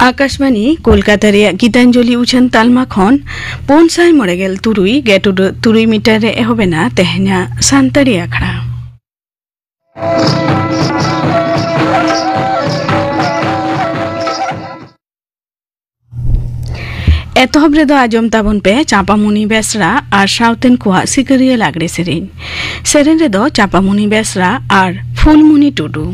आकाशवाणी कोलकाता गीतांजलि उछन तालमा खन 593 गेटु 3 मीटर एहोबेना तेहना सांतरी आखड़ा एतहब रेदो आजम ताबन पे चापामुनि बेसरा और साउथेन कुआ सिकरिया लागरे सेरेन रेदो चापामुनि बेसरा और फुलमुनि टुडू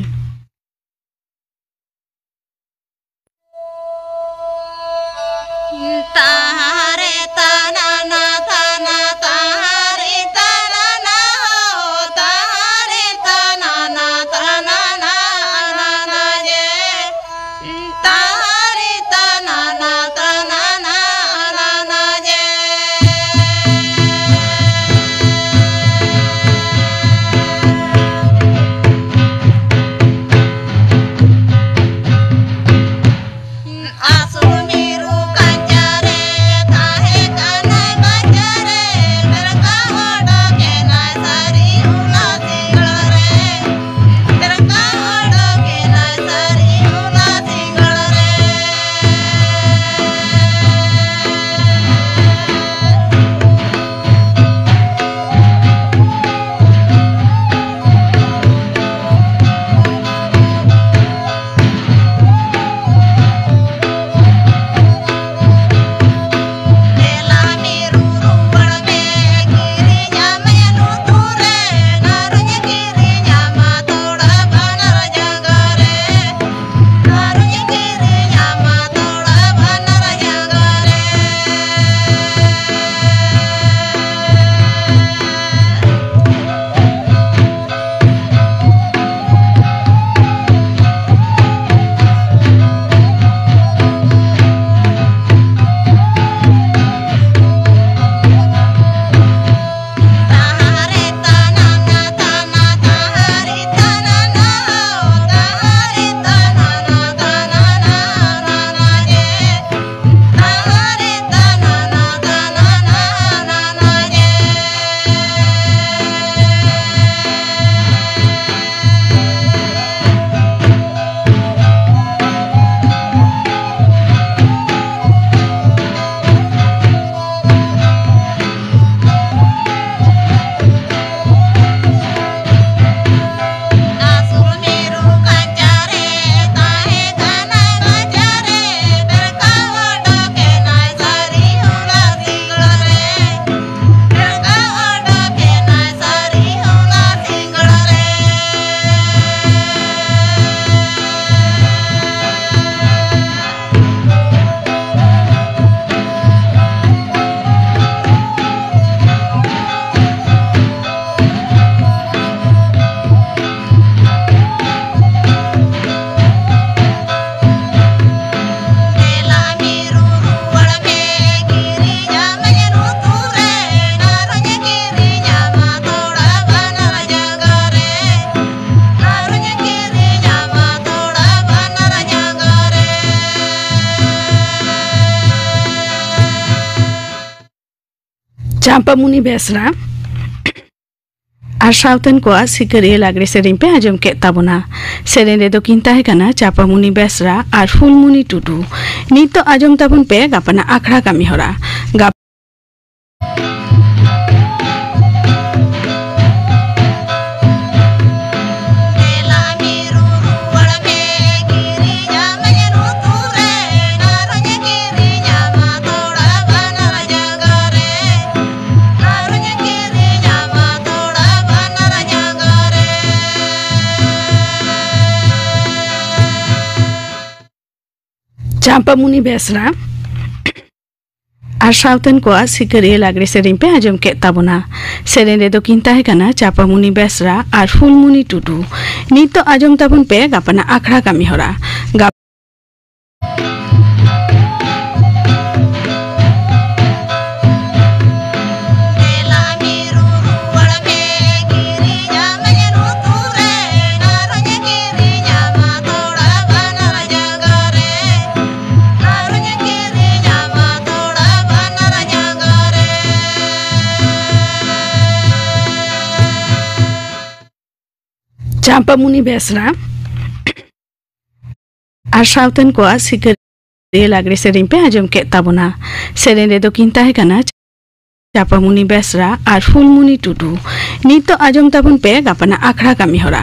चापामुनि बेसरा और साउथेन को सिकरिया लागरे सेरेन पे आजम के ताबना सेरेन रे दो किंता है कना चापामुनि बेसरा और फुलमुनि टुडू नित तो आजम ताबन पे गापना आखड़ा कामी होरा चापामुनि बेसरा और साउथेन को सिकरिया लागरे सेरेन पे आजम के ताबना सेरेन रे दो किंता है कना चापामुनि बेसरा और फुलमुनि टुडू नित तो आजम ताबन पे गापना आखड़ा कामी होरा Champamuni Besra আর সাউথেন কোয়া সিকারিয়া লাগরে সেরিং পে আজম কে তাবনা সেরেন রে দকিন তাহে কানা চাপামুনি বেসরা আর ফুলমুনি টুডু নিত আজম তাবন পে গাপানা আখড়া কামি হরা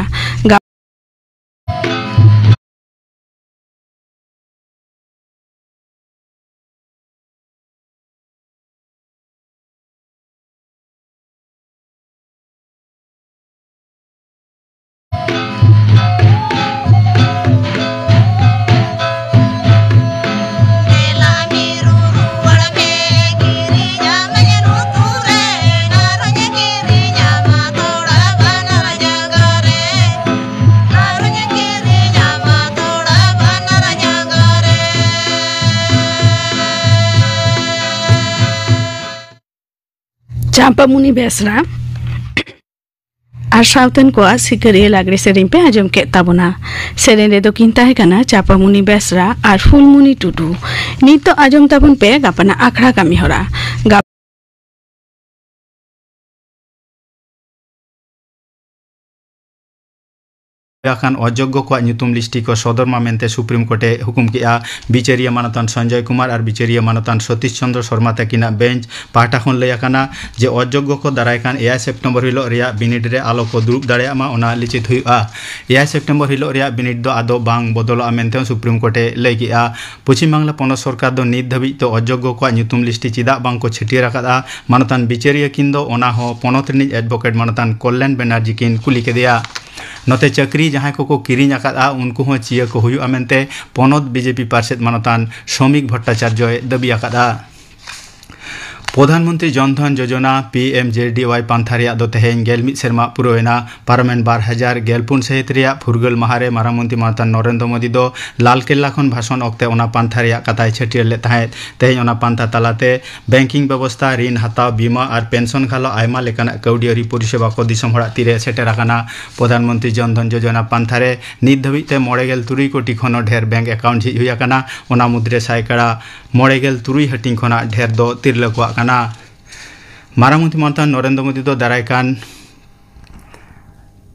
Champamuni Besra আর সাউথেন কোয়া সিকারিয়া লাগরে সেরিং পে আজম কে তাবনা সেরেন রে দকিন তাহে কানা চাপামুনি বেসরা আর ফুলমুনি টুডু নিত আজম তাবন পে গাপানা আখড়া কামি হরা akan অযোগ্য ko nyutum listi ko sodor mamente supreme court e hukum kia bicharia manatan sanjay kumar ar bicharia manatan satish chandra sharma takina bench pata khon lay akana je অযোগ্য ko darai kan 1 september hilo ria binid re alo ko drup dare ama ona lichit hui a 1 september hilo ria binid do ado bang bodolo amente supreme court e lay kia Paschim Bangla পনর Sarkar do nit dhabi to অযোগ্য ko nyutum listi chida bang ko chhiti rakada manatan bicharia kindo ona ho ponotrini advocate manatan kollen banerjee kin kulike dia नते चक्री जहाँ को किरी आकादा उनको हो chia को हुयु अमेंते पनोत BJP पार्षद मानतान श्रमिक भट्टाचार्य दाबी आकादा प्रधानमंत्री जनधन योजना PMJDY पांथारिया दो तेहें गेलमित सेरमा पुरोएना पार्लामेंट 2014 सहित रिया फुरगल महारे मारामंत्री मानतान नरेंद्र मोदी दो लाल किला खन भाषण ओक्ते ओना पांथारिया कथाय छटियर ले ताहें तेहें ओना पांथा तालाते बैंकिंग व्यवस्था ऋण हताव बीमा और पेंशन खालो आयमा लेकाना कौडियारी परिसेवा को दिसम हड़ा तीरे सेटेर आकाना प्रधानमंत्री जनधन योजना पांथारे नित धाबिते 93 कोटी खन ढेर बैंक अकाउंट झिज हुई आकाना ओना मुद्रे सायकड़ा 93 हटिंग खना ढेर दो तिरलको आकाना मारामंत्री मानतान नरेंद्र मोदी दो दारायकान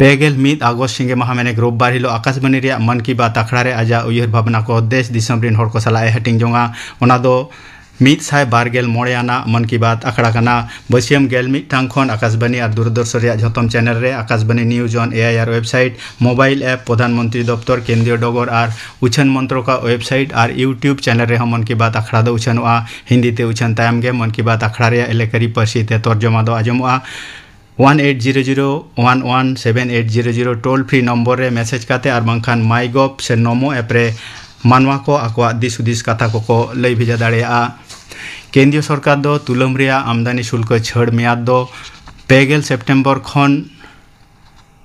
पेगेल मिद आगस्ट सिंगे महामेने रोबबार हिलो आकाशबाणी रे मन की बात आखड़ारे आजा उयहर भावना को देश दिसम रिन हर को सलाह हटिंग जोंगा ओना दो मिद साय बारगेल मोड़ेयाना मन की बात आखड़ा काना बसियम गेल मिटांग खन आकाशबाणी और दूरदर्शन रे झतम चैनल रे Akashvani news on AIR website mobile app प्रधानमंत्री दफ्तर केंद्रीय डगर और उछन मंत्रों का वेबसाइट और यूट्यूब चैनल रे हम मन की बात आखड़ा दो उछनुआ हिंदी ते उछन तायम गे मन की बात आखड़ा रे एलेकरी पर्सी ते तर्जमा दो आजमुआ 1800117800 टोल फ्री नंबर रे मैसेज काते और बांखान माईगव से नमो ऐप रे मानवा को आकवा दिस उदिस कथा को लई भेजा दाड़ेया केंद्रीय सरकार दो तुलम रिया आमदानी शुल्क छड़ मियाद दो 2 सेप्टेम्बर खन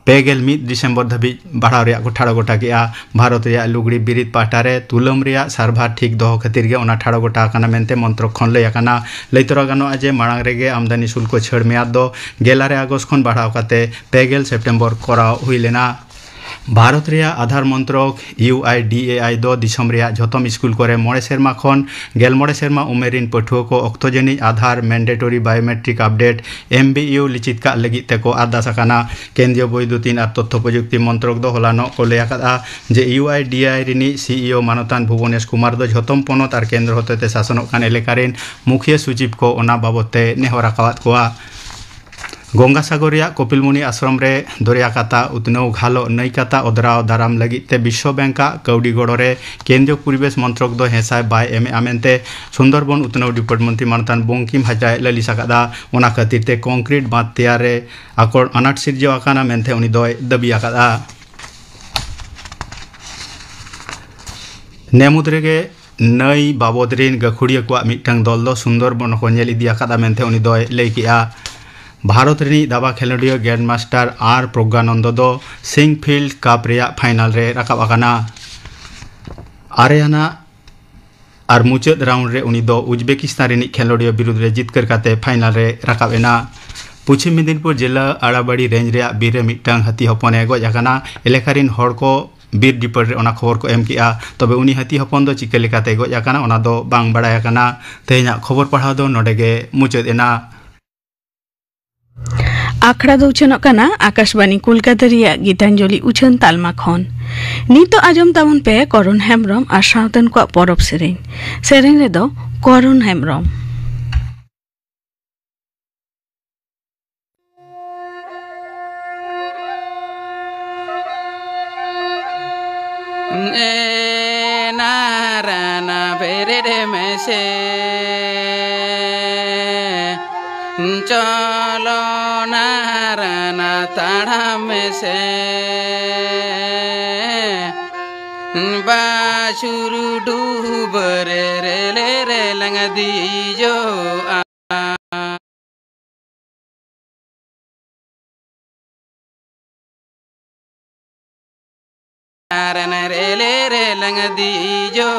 2 डिसेम्बर धाबी बढ़ाव रे ठाड़ो गोटा किया भारत रे लुगड़ी बिरित पाटारे तुलम रे सार्भार ठीक दो खातिर गे ओना ठाड़ो गोटा काना मेनते मंत्र खन लय आकाना लैतरा गानो आजे मांग रेगे आमदानी शुल्क छड़ मियाद दो 11 अगस्त खन बढ़ाव काते 2 सेप्टेम्बर कराव हुई लेना भारत रे आधार मंत्रक UIDAI दो दिसम रे झतम स्कूल करे 9 सेरमा खन 11 सेरमा उमेरिन पठुआ को अक्तोजनी आधार मैंडेटरी बायोमेट्रिक अपडेट MBU लिचित का लगित ते को आदास आकाना केंद्रीय वैद्युतिन और तथ्य प्रजुक्ति मंत्रक दो हलानो को लयाकादा जे UIDAI रिनी CEO मानतान भुवनेश कुमार दो झतम पनत और केंद्र होते शासनक कान एलेकारिन मुखिया सचिव को ओना बाबते नेहरा कावत कोआ गंगासागर कपिलमुनि आश्रम रे दरियाकाता उतनौ घालो नईकाता ओदराव दाराम लगिते विश्व बैंक कौड़ी गड़े केंद्रीय परिवेश मंत्रक दो हेसाय बाय एम आमेंते सुंदरबन उतनौ डिपार्ट मंत्री मानतान बंकिम हाजराय ललिसाकादा ओना खातिरते कंक्रीट बांध तैयार रे आकोर अनाट सिरजाव आकाना मेनते उनी दोय दाबी आकादा नेमुद्रेगे नई बाबदरिन गखुड़िया को मिटंग दल दो सुंदरबन को नेल इदी आकादा मेनते उनी दोय लई किया भारत री दाबा खेलोडिया ग्रैंड मास्टर आर प्रज्ञानंद दो सिंगफील्ड कप रिया फाइनल रे रकाब आकाना आरियाना और मुचाद राउंड रे उनी दो उज्बेकिस्तान री खेलोडिया विरुद्ध रे जितकर काते फाइनल रे रकाब एना पश्चिम मेदिनीपुर जिला आड़ाबाड़ी रेंज रे बीरे मिटंग हाथी हपने गज आकाना एलेकारिन हर को बीर डिपार्ट रे ओना खबर को एम किया तबे उनी हाथी हपन दो चिका लेकाते गज आकाना ओना दो बांग बाड़ाय आकाना तेहेना खबर पढ़ाव दो नोडेगे मुचाद एना आखड़ा दो उछनों कना आकाशवाणी कोलकाता रिया गीतांजलि उछन तालमा खन नितो आजम ताबन पे करुण हेम्ब्रम और सावतान को परब सेरेन रे दो करुण हेम्ब्रम नाराना बेरे में से चलो नाराना ताड़ा में से बाशुरु डूबर रे ले लंग दीजो नाराना रे लंग दीजो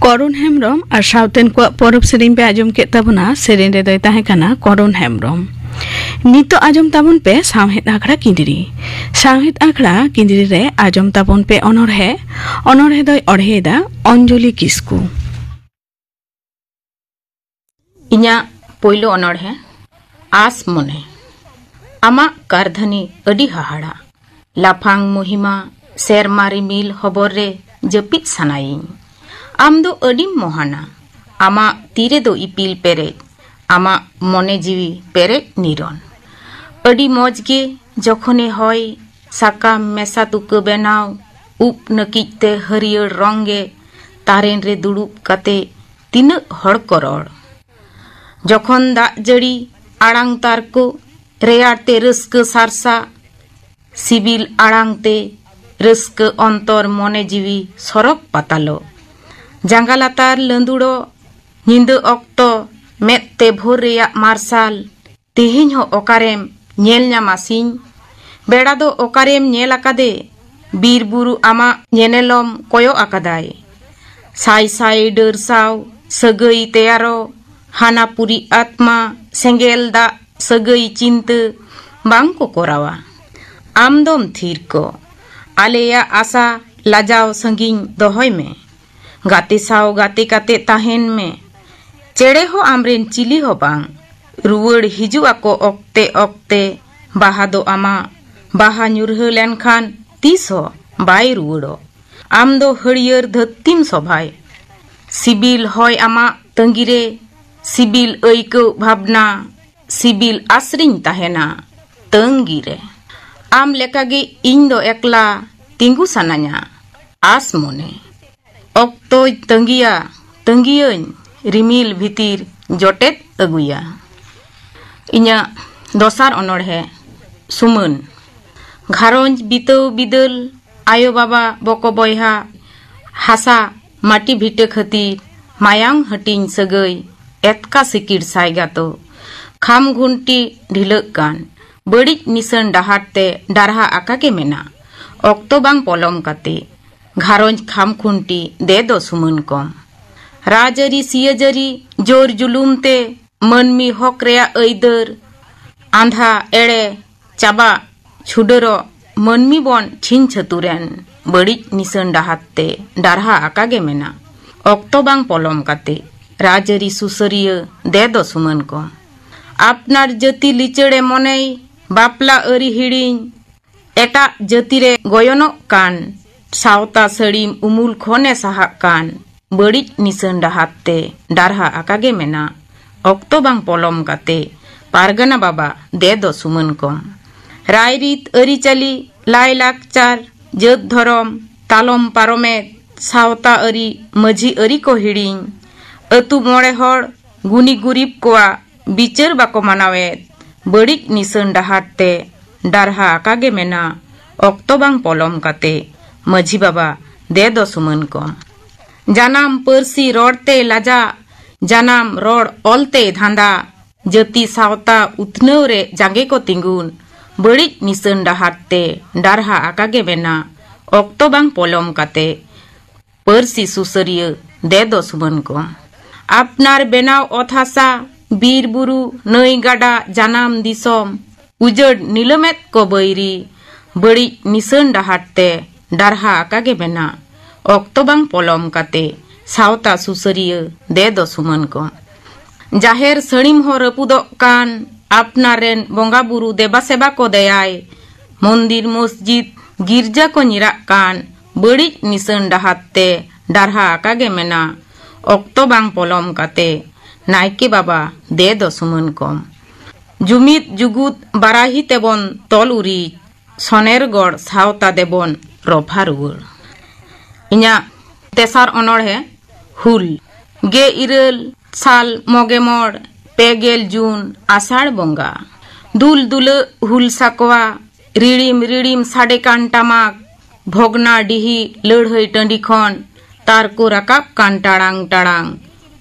करुण हेम्ब्रम और सावतेन को परब सेरेन पे आजम के तबना सेरेन रे दय कना करुण हेम्ब्रम नितो आजम ताबन पे सावहेद आखड़ा किंदिरी रे आजम ताबन पे अनरहे दय अड़हेदा अंजलि किस्कू इन्या पोइलो अनरहे आस मने आमा कारधनी अडी हाहाड़ा लाफांग महिमा सेरमारी मिल हबर रे जपित सानाई आम दो अडी मोहाना आमा तीरे दो इपिल पेरे आमा मने जीवी पेरे निरन अडी मौज के जखने हय साकाम मेसा तुक बेनाव उप नकीते हरियर रंगे तारेन रे दुड़ुब काते तीन हड़ करड़ जखन दा जड़ी आड़ांग तारको रेयारते रस्क सारसा सिबिल आड़ांगते रस्क अंतर मने जीवी सरक पातालो जांगालातार लंदुड़ो निंद अक्तो मेते भोर रेया मार्साल तेहेñ हो ओकारेम नेल ᱧᱟᱢᱟᱥᱤᱧ बेड़ा दो ओकारेम नेल आकादे बीर बुरु आमा नेनेलम कोयो आकादाय साई साई डरसाव सगई तेयारो हानापुरी आत्मा सेंगेल दा सगई चिंत बांग को कोरावा आमदम थीर को आलेया आशा लाजाव संगिñ दोहय में गाते साव गाते काते ताहेन में चेड़े हो आमरेन चिली हो बांग रुवड़ हिजु आको ओक्ते ओक्ते बाहा दो आमा बाहा ᱧᱩᱨᱦᱟᱹ लेनखान तीस हो बाय रुवड़ो आम दो हड़ियर धत्तीम सभाय सिबिल होय आमा तंगिरे सिबिल ऐको भावना सिबिल आसरिñ ताहेना तंगिरे आम लेकागे इñ दो एकला तिंगु सानाña आस मने ओक्तोय तंगिया तंगियñ रिमिल भितिर जोटेत अगुया इña दोसार अनड़हे सुमन घारोंज बितौ बिदल आयो बाबा बको बयहा हासा माटी भिटे खातिर मायांग हटिंग सगई एतका सिकिर सायगातो खाम घुंटी ढिलक कान बड़ी निसन डाहारते डारहा आकागे मेना ऑक्तो बांग पलम काते घारोंज खाम खुंटी दे दो सुमन कम राजरी सियजरी जोर जुलुमते मनमी हक रेया ऐदर आंधा एड़े चाबा छुडरो मनमी बन छिन छतुरेन बड़ी निसन डाहारते डारहा आकागे मेना ऑक्तो बांग पलम काते राजरी सुसरिय दे दो सुमन कम आपनार जति लिचड़े मनेई बापला अरी हिड़िंग एटा जतिरे गयनो कान सावता सड़ीम उमुल खोने साहा कान बड़ी निसन डाहाते डारहा आकागे मेना ऑक्तो बांग पलम काते पारगना बाबा दे दो सुमन कम रायरीत अरिचाली लाई लाकचार जत धरम तालम पारमे सावता अरी मझी अरी को हिड़िंग अतु मोड़े हर गुनी गुरीब कोआ बिचर बाको मानावेत बड़ी निसन डाहारते डारहा आकागे मेना ऑक्तो बांग पलम काते मझी बाबा दे दो सुमन कम जानाम परसी रोड़ते लाजा जानाम रोड़ ओलते धांदा जति सावता उतनव रे जागे को तिंगुन बड़ी निसन डाहारते डारहा आकागे मेना ऑक्तो बांग पलम काते परसी सुसरिय दे दो सुमन कम आपनार बेनाव अथासा बीर बुरु नई गाडा जानाम दिसम उजड़ नीलमेत को बैरी बड़ी निसन डाहारते डारहा आकागे मेना ऑक्तो बांग पलम काते सावता सुसरिय दे दो सुमन कम जाहेर सड़ीम हो रपुदो कान आपनारेन बोंगा बुरु देबा सेबा को दयाय मंदिर मस्जिद गिरजा को निरा कान बड़ी निसन डाहारते डारहा आकागे मेना ऑक्तो बांग पलम काते नायके बाबा दे दो सुमन कम जुमित जुगुत बाराही तेबन तल उरी सनेरगढ़ सावता देबन रफा रुवर इन्या तेसार अनड़े हुल गे इरल साल मगे मड़ पेगेल जून आषाढ़ बंगा दुल दुल हुल साकवा रिड़िम रिड़िम साडे कान टामाक भोगना डिही लड़हई टंडी खन तार को रकाब कान टाड़ांग टाड़ांग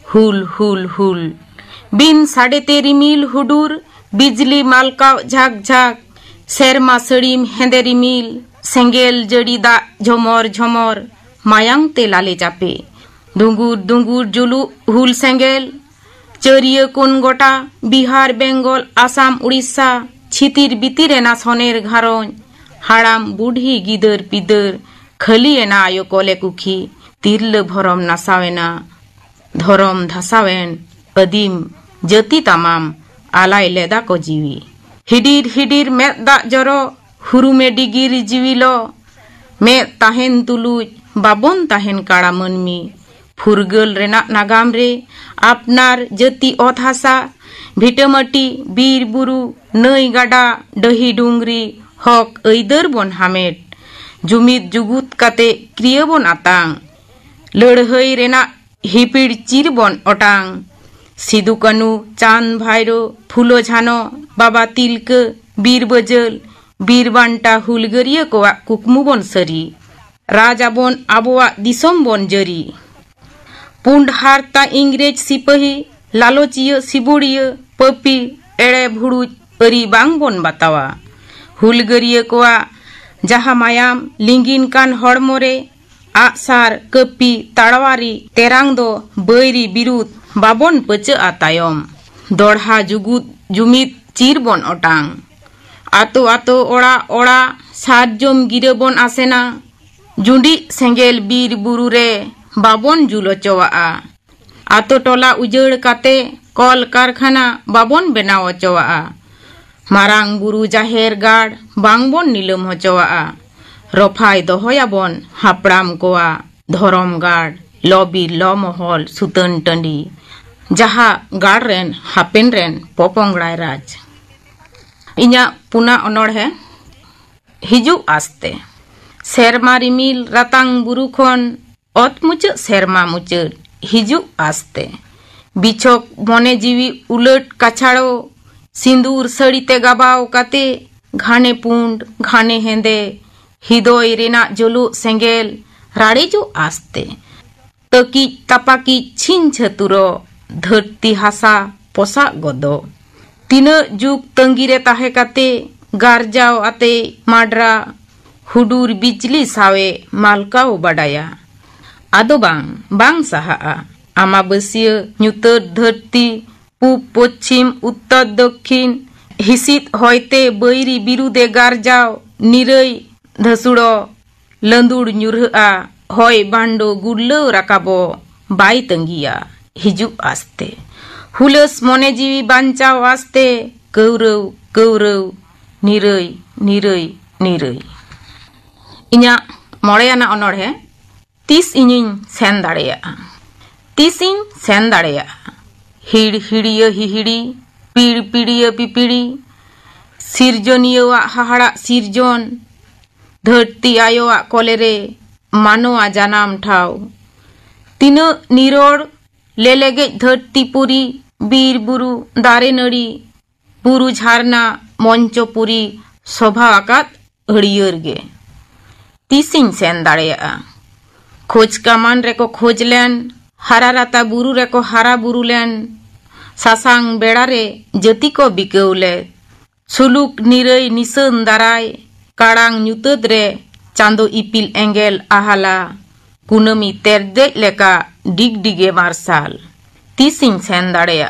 हुल हुल हुल बिन साडे तेरी मील हुडूर बिजली मालकाव झाक झाक सेरमा सड़ीम हेंदेरी मील सेंगेल जड़ी दा झमर झमर मायांग ते लाले चापे दुंगुर दुंगुर जुलु हुल सेंगेल चरिय कोन गोटा बिहार बेंगल आसाम उड़ीसा छितिर बितिर एना सनेर घारों हाड़ाम बुढ़ी गिदर पिदर खली एना आयो कोले कुखी तिरल भरम नासावेना धरम धसावेन अदीम जति तमाम आलाय लेदा को जीवी हिडीर हिडीर में दा जरो हुरु में डिगिर जीविलो में ताहेन तुलुज बाबन ताहेन काड़ा मनमी फुरगल रेना नागाम रे आपनार जति अथासा भिटमटी बीर बुरु नई गाडा दही डुंगरी हक ऐदर बन हामेट जुमित जुगुत काते क्रिय बन आतांग लड़हई रेना हिपिड़ चिर बन अटांग सिदु कानू चांद भाईरो फुलो झानो बाबा तिलक बीर बजल बीर बांटा हुलगरिया को कुकमु बन सरी राजा बन आबोआ दिसम बन जरी पुंड हारता इंग्रेज सिपही लालोचिय सिबुड़िय पपी एड़े भुड़ुज अरी बांग बन बतावा हुलगरिया को जहा मायाम लिंगिन कान हड़मोरे आसार कपी ताड़वारी तेरांग दो बैरी बिरुद बाबन पचे आतायम दोढ़ा जुगुत जुमित चिर बन अटांग आतो आतो ओड़ा ओड़ा सारजम गिरे बन आसेना जुंडी सेंगेल बीर बुरु रे बाबन जुलो चवा आतो टोला उजड़ काते कल कारखाना बाबन बनाव चवा मारांग बुरु जाहेर गाड़ बांगबन नीलम हचवा रफाय दहयाबन हापड़ाम कोआ धरम गाड़ लबी लमहल सुतन टंडी जहा गाड़ रेन हापेन रेन पोपोंगड़ाय राज इन्या पुना अनड़े हिजु आस्ते सेरमा रिमिल रातांग बुरु खन अत मुचाद सेरमा मुचाद हिजु आस्ते बिछक मने जीवी उलट काछाड़ो सिंदूर सड़ीते गाबाव काते घाने पुंड घाने हेंदे हिदोय रेना जुलु सेंगेल राड़ेजो आस्ते तकी तपाकी छिन छतुरो धरती हासा पोसा गदो तीना जुग तंगीरे ताहे काते गारजाव आते माड्रा हुडूर बिजली सावे मालकाओ बाडाया आदो बांग साहा आमाबसिया न्यूतर धरती पूब पश्चिम उत्तर दक्षिण हिसित होयते बैरी बिरुदे गारजाव निरई धसुड़ो लंदुड़ न्युरहा होय बांडो गुडलो राकाबो बाई तंगिया हिजु आस्ते हुलस मोने जीवी बांचाव आस्ते कौरव कौरव निरई निरई निरई इन्या मोड़ेयाना अनोड़े तीस इनिन सेन दाड़ेया तीसिन सेन दाड़ेया हिड़ हिड़िया हिहिड़ी पीड़ पीड़िया पिपिड़ी सिरजनिया हाहाड़ा सिरजन धरती आयोआ कोलेरे मानोआ जानाम ठाव तीना निरोड़ लेलेगे धरती पुरी बीर बुरु दारे नड़ी बुरु झारना मंचपुरी शोभा आकात हड़ियर गे तीसिन सेन दाड़ेया खोज कामान रेको खोज लेन हाराराता बुरु रेको हारा बुरु लेन सासांग बेड़ा रे जति को बिकौले सुलुक निरई निसन दाराय काड़ांग न्यूतद रे चांदो इपिल एंगेल आहाला कुनमी तेरदे लेका डिग डिगे मार्साल तीसिंग सेन दाड़ेया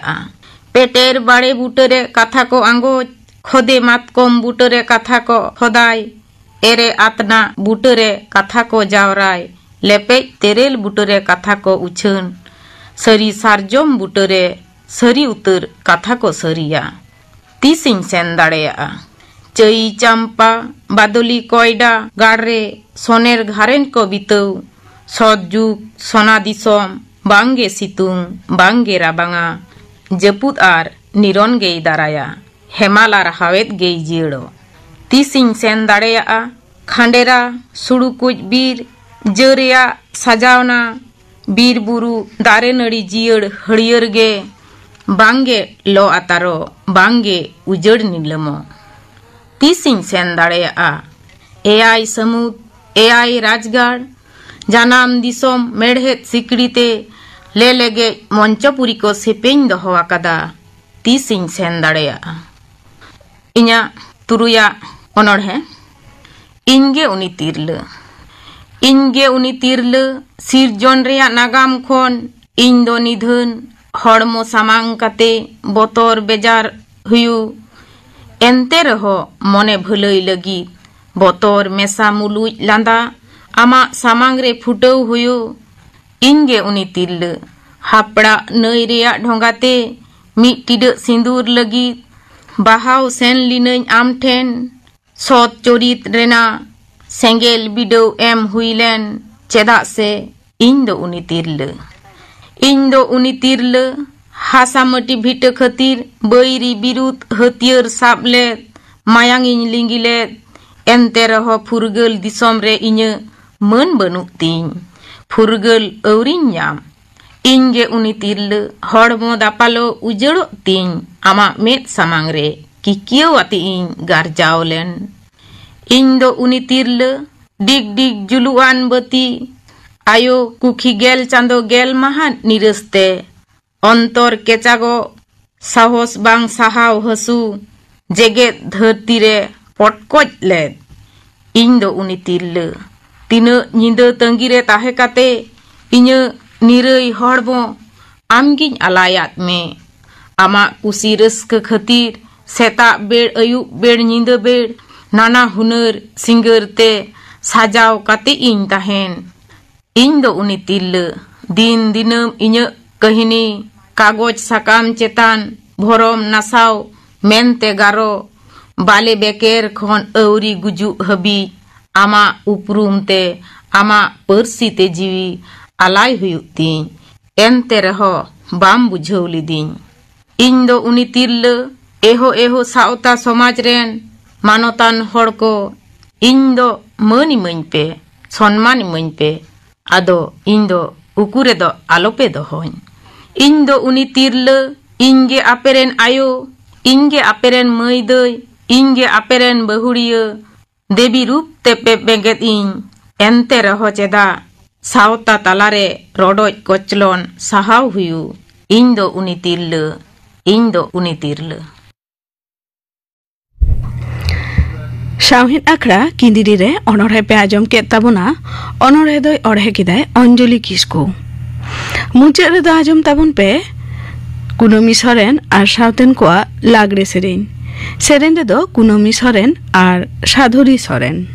पेटेर बाड़े बुटरे कथा को आंगोज खोदे मातकम बुटरे कथा को खोदाय एरे आतना बुटरे कथा को जावराय लेपेज तेरेल बुटरे कथा को उछन सरी सारजोम बुटरे सरी उतर कथा को सरिया तीसिंग सेन दाड़ेया चई चंपा बादली कोयडा गाड़रे सोनेर घारेन को बितौ सदजुग सोना दिसोम बांगे सितुंग बांगे राबांगा जपुत आर निरन गेई दाराया हेमालार हावेत गेई जियड़ो तीसिंग सेन दाड़ेया खांडेरा सुड़ुकुज बीर जरिया सजावना बीर बुरु दारे नड़ी जियड़ हड़ियर गे बांगे लो आतारो बांगे उजड़ नीलमो तीसिंग सेन दाड़ेया एआई समुद एआई राजगाड़ जानाम दिसोम मेढ़ेत सिकड़ीते ले लेगे मंचपुरी को सेपेñ दोहो आकादा तीसिंग सेन दाड़ेया इन्या तुरुया अनोड़हे इनगे उनी तिरले सिरजन रेया नागाम खोन इन दो निधन हड़मो सामांग काते बतर बेजार हुयु एनते रहो मने भलई लगी बतर मेसा मुलुज लांदा आमा सामांग रे फुटौ हुयु इनगे उनी तिरले हापड़ा नई रेया ढोंगाते मिट टिड सिंदूर लगी बाहाव सेन लिनई आम ठेन सत चोरित रेना सेंगेल बिडौ एम हुईलेन चेदा से इन दो उनी तिरले हासामटी भिट खतिर बैरी बिरुद हथियर साबलेद मायांग इन लिंगिलेद एनते रहो फुरगल दिसोम रे इन्य मन बनुक तिन फुरगल औरिन नाम इनगे उनी तिरले हड़मो दापालो उजड़ो तिन आमा मेद सामांग रे किकियो आति इन गारजावलेन इन दो उनी तिरले डिग डिग जुलुआन बती आयो कुखी गेल चांदो गेल महान निरस्ते अंतर केचागो साहस बांग साहाव हसु जेगेत धरती रे पटकोज लेद इन दो उनी तिरले तीना निंदा तंगिरे ताहे काते इन्य निरई हड़मो आमगिन आलायात में आमा कुसी रस्क खतिर सेता बेड़ अयुब बेड़ निंदा बेड़ नाना हुनर सिंगरते साजाव काते इन ताहेन इन दो उनी तिरले दिन दिनम इन्य कहिनी कागज साकाम चेतान भरम नासाव मेनते गारो बाले बेकेर खन औरी गुजु हबी आमा उपरुमते आमा पर्सीते जीवी आलाय हुयुक तिन एनते रहो बाम बुझाव लिदिन इन दो उनी तिरले एहो एहो सावता समाज रेन मानतान हड़ को इन दो मान इमाኝ पे सम्मान इमाኝ पे आदो इन दो उकुरे दो आलोपे दोहोñ इन दो उनी तिरले इनगे आपेरेन आयो इनगे आपेरेन मई दई इनगे आपेरेन बहुड़िया देवी रूप तेपे बेंगेत इन एंते रहो चेदा सावता तालारे रोडोज कोचलोन साहाव हुयु इन दो उनी तिरल शाहिद आखड़ा किंदिरी रे अनोढ़े पे आजम के ताबुना अनोढ़े दो अढ़े किदाय अंजलि किस्कु मुचाद रे दो आजम ताबुन पे कुनमी सोरेन और साउतेन कोआ लागरे सेरेन रे दो कुनमी सोरेन और साधुरी सोरेन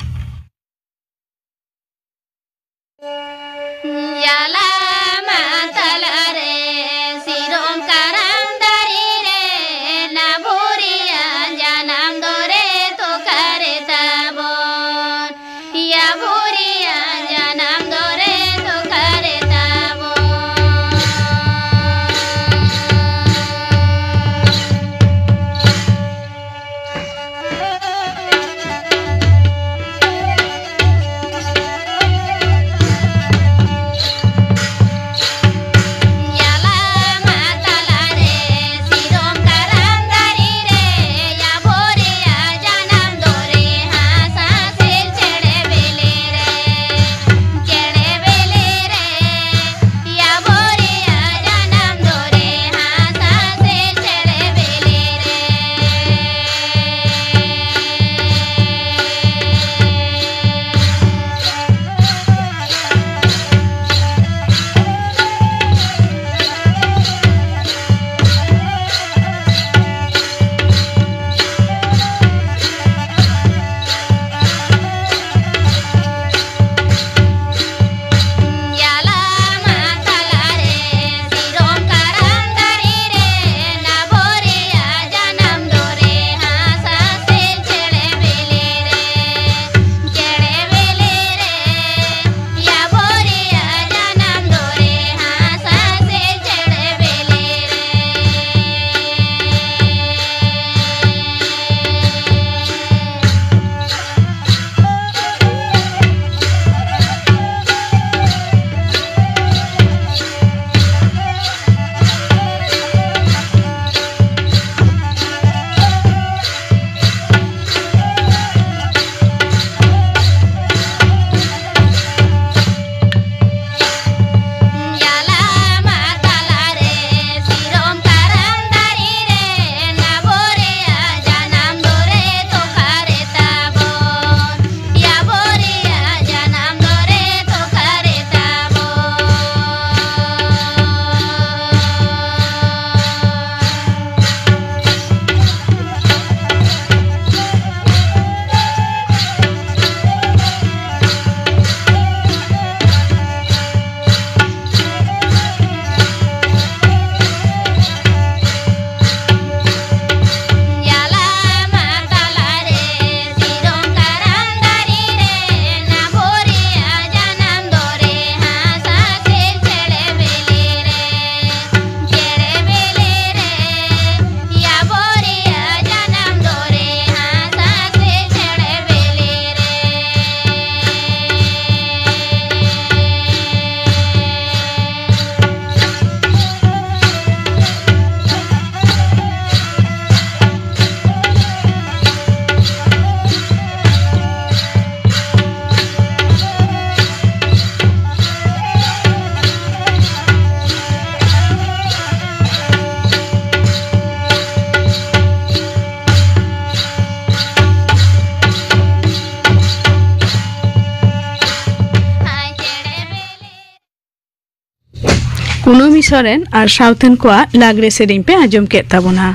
कुनमी सोरेन और साउथेन कोआ लागरे सेरेन पे आजम के ताबोना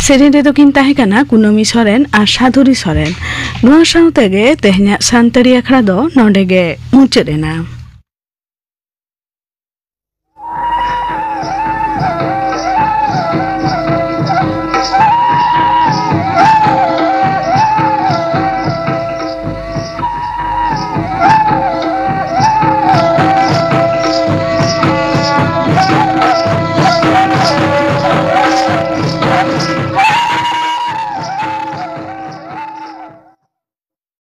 सेरेन रे दो किन ताहे काना कुनमी सोरेन और साधुरी सोरेन नुआ साउते गे तेहना सांतरी अखड़ा दो नोंडे गे मुचेरेना।